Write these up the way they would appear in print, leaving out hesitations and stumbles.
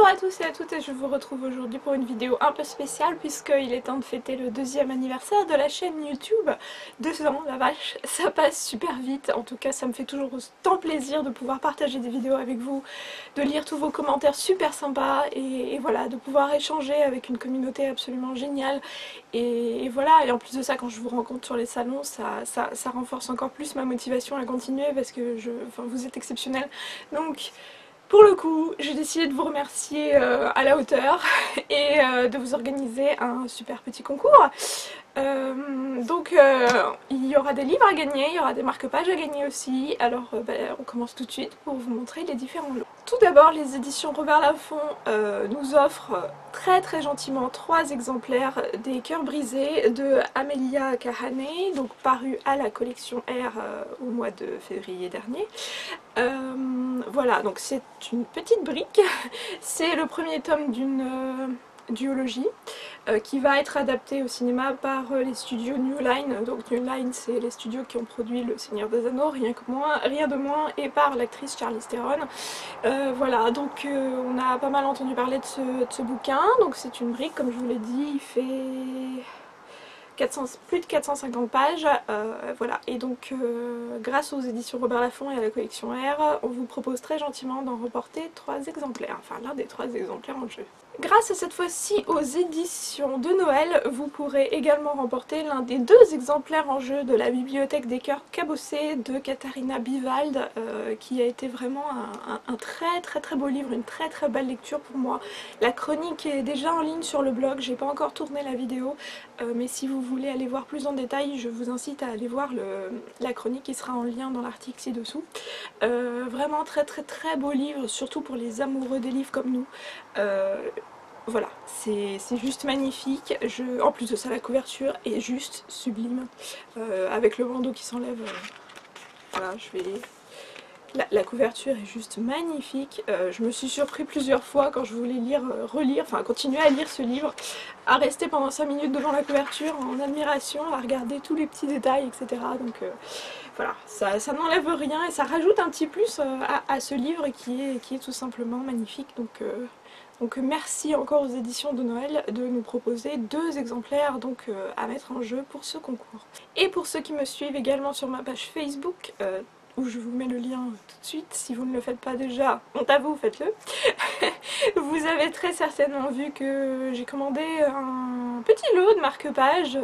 Bonjour à tous et à toutes, et je vous retrouve aujourd'hui pour une vidéo un peu spéciale puisqu'il est temps de fêter le 2e anniversaire de la chaîne YouTube. 2 ans, la vache, ça passe super vite. En tout cas, ça me fait toujours autant plaisir de pouvoir partager des vidéos avec vous, de lire tous vos commentaires super sympas et voilà, de pouvoir échanger avec une communauté absolument géniale. Et voilà, et en plus de ça, quand je vous rencontre sur les salons, ça renforce encore plus ma motivation à continuer parce que vous êtes exceptionnels. Donc pour le coup, j'ai décidé de vous remercier à la hauteur et de vous organiser un super petit concours. Il y aura des livres à gagner, il y aura des marque-pages à gagner aussi. Alors on commence tout de suite pour vous montrer les différents lots. Tout d'abord, les éditions Robert Laffont nous offrent très gentiment 3 exemplaires des Cœurs brisés de Amelia Kahane, donc paru à la collection R au mois de février dernier. Voilà, donc c'est une petite brique, c'est le premier tome d'une duologie qui va être adaptée au cinéma par les studios New Line. Donc New Line, c'est les studios qui ont produit Le Seigneur des Anneaux, rien de moins, et par l'actrice Charlize Theron. Voilà, donc on a pas mal entendu parler de ce bouquin. Donc c'est une brique, comme je vous l'ai dit, il fait plus de 450 pages, voilà. Et donc grâce aux éditions Robert Laffont et à la collection R, on vous propose très gentiment d'en remporter 3 exemplaires, enfin l'un des 3 exemplaires en jeu. Grâce à cette fois-ci aux éditions de Noël, vous pourrez également remporter l'un des 2 exemplaires en jeu de la Bibliothèque des Cœurs cabossés de Katharina Biwald, qui a été vraiment un très beau livre, une très belle lecture pour moi. La chronique est déjà en ligne sur le blog, j'ai pas encore tourné la vidéo, mais si vous voulez aller voir plus en détail, je vous incite à aller voir la chronique qui sera en lien dans l'article ci-dessous. Vraiment très beau livre, surtout pour les amoureux des livres comme nous. Voilà, c'est juste magnifique. En plus de ça, la couverture est juste sublime, avec le bandeau qui s'enlève. Voilà, la couverture est juste magnifique. Je me suis surpris plusieurs fois quand je voulais continuer à lire ce livre, à rester pendant 5 minutes devant la couverture en admiration, à regarder tous les petits détails, etc. Donc voilà, ça n'enlève rien et ça rajoute un petit plus à ce livre qui est tout simplement magnifique. Donc merci encore aux éditions de Noël de nous proposer 2 exemplaires à mettre en jeu pour ce concours. Et pour ceux qui me suivent également sur ma page Facebook, où je vous mets le lien tout de suite, si vous ne le faites pas déjà, honte à vous, faites-le. Vous avez très certainement vu que j'ai commandé un petit lot de marque-pages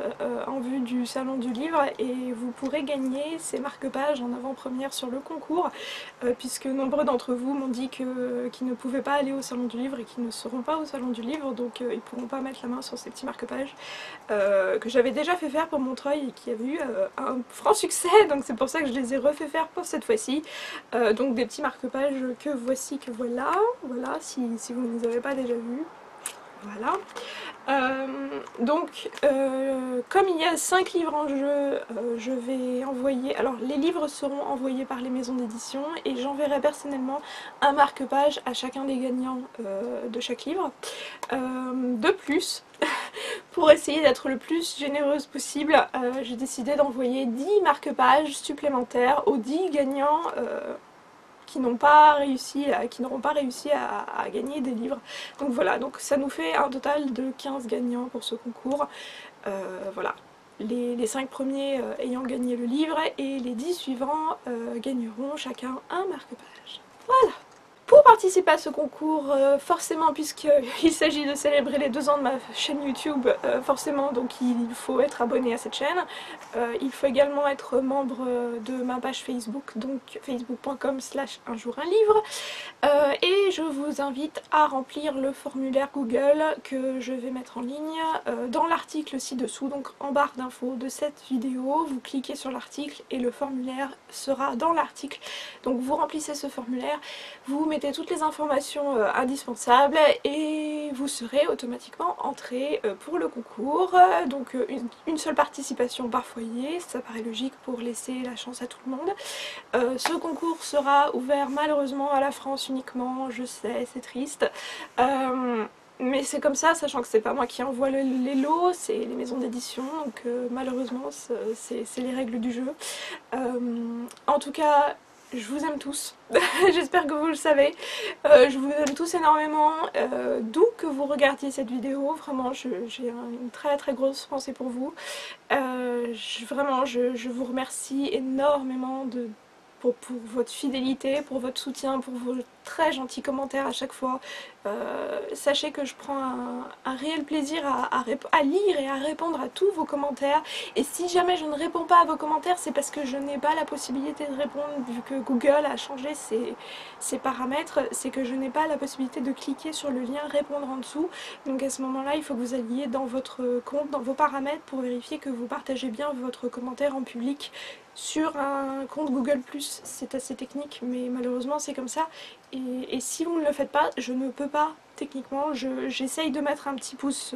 en vue du salon du livre, et vous pourrez gagner ces marque-pages en avant-première sur le concours, puisque nombreux d'entre vous m'ont dit qu'ils ne pouvaient pas aller au salon du livre et qu'ils ne seront pas au salon du livre, donc ils ne pourront pas mettre la main sur ces petits marque-pages que j'avais déjà fait faire pour Montreuil et qui avait eu un franc succès, donc c'est pour ça que je les ai refait faire pour cette fois-ci. Donc des petits marque-pages que voici, que voilà, si vous ne les avez pas déjà vus. Voilà. Comme il y a 5 livres en jeu, je vais envoyer... Alors les livres seront envoyés par les maisons d'édition et j'enverrai personnellement un marque-page à chacun des gagnants de chaque livre. De plus, pour essayer d'être le plus généreuse possible, j'ai décidé d'envoyer 10 marque-pages supplémentaires aux 10 gagnants qui n'auront pas réussi à gagner des livres. Donc voilà, donc ça nous fait un total de 15 gagnants pour ce concours. Voilà, les 5 premiers ayant gagné le livre et les 10 suivants gagneront chacun un marque-page. Voilà. Pour participer à ce concours, forcément, puisqu'il s'agit de célébrer les 2 ans de ma chaîne YouTube, forcément, donc il faut être abonné à cette chaîne. Il faut également être membre de ma page Facebook, donc facebook.com/unjourunlivre. Et je vous invite à remplir le formulaire Google que je vais mettre en ligne dans l'article ci-dessous, donc en barre d'infos de cette vidéo. Vous cliquez sur l'article et le formulaire sera dans l'article. Donc vous remplissez ce formulaire, vous mettez toutes les informations indispensables et vous serez automatiquement entré pour le concours. Donc une seule participation par foyer, ça paraît logique pour laisser la chance à tout le monde. Ce concours sera ouvert malheureusement à la France uniquement, je sais, c'est triste. Mais c'est comme ça, sachant que c'est pas moi qui envoie les lots, c'est les maisons d'édition, donc malheureusement c'est les règles du jeu. En tout cas, je vous aime tous, j'espère que vous le savez, je vous aime tous énormément, d'où que vous regardiez cette vidéo, vraiment j'ai une très très grosse pensée pour vous, vraiment je vous remercie énormément pour votre fidélité, pour votre soutien, pour vos très gentils commentaires à chaque fois. Sachez que je prends un réel plaisir à lire et à répondre à tous vos commentaires. Et si jamais je ne réponds pas à vos commentaires, c'est parce que je n'ai pas la possibilité de répondre, vu que Google a changé ses paramètres, c'est que je n'ai pas la possibilité de cliquer sur le lien répondre en dessous. Donc à ce moment-là, il faut que vous alliez dans votre compte, dans vos paramètres, pour vérifier que vous partagez bien votre commentaire en public. Sur un compte Google+, c'est assez technique, mais malheureusement c'est comme ça. Et si vous ne le faites pas, je ne peux pas techniquement. J'essaye de mettre un petit pouce,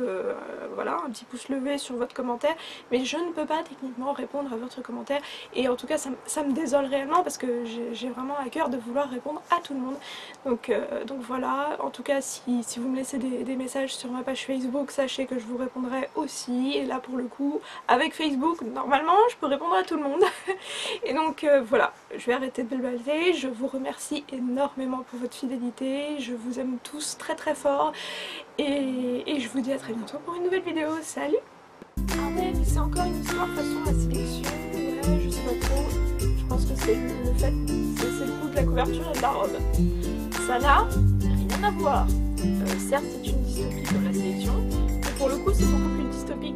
voilà, un petit pouce levé sur votre commentaire, mais je ne peux pas techniquement répondre à votre commentaire. Et en tout cas, ça me désole réellement parce que j'ai vraiment à cœur de vouloir répondre à tout le monde. Donc voilà, en tout cas, si vous me laissez des messages sur ma page Facebook, sachez que je vous répondrai aussi. Et là, pour le coup, avec Facebook, normalement, je peux répondre à tout le monde. Et donc voilà, je vais arrêter de balbalder. Je vous remercie énormément pour votre fidélité. Je vous aime tous très très fort. Et je vous dis à très bientôt pour une nouvelle vidéo. Salut! Ah ouais, mais c'est encore une histoire façon la sélection. Ouais, je sais pas trop. Je pense que c'est le fait. C'est le coup de la couverture et de la robe. Ça n'a rien à voir. Certes, c'est une dystopie comme la sélection. Mais pour le coup, c'est beaucoup plus dystopie.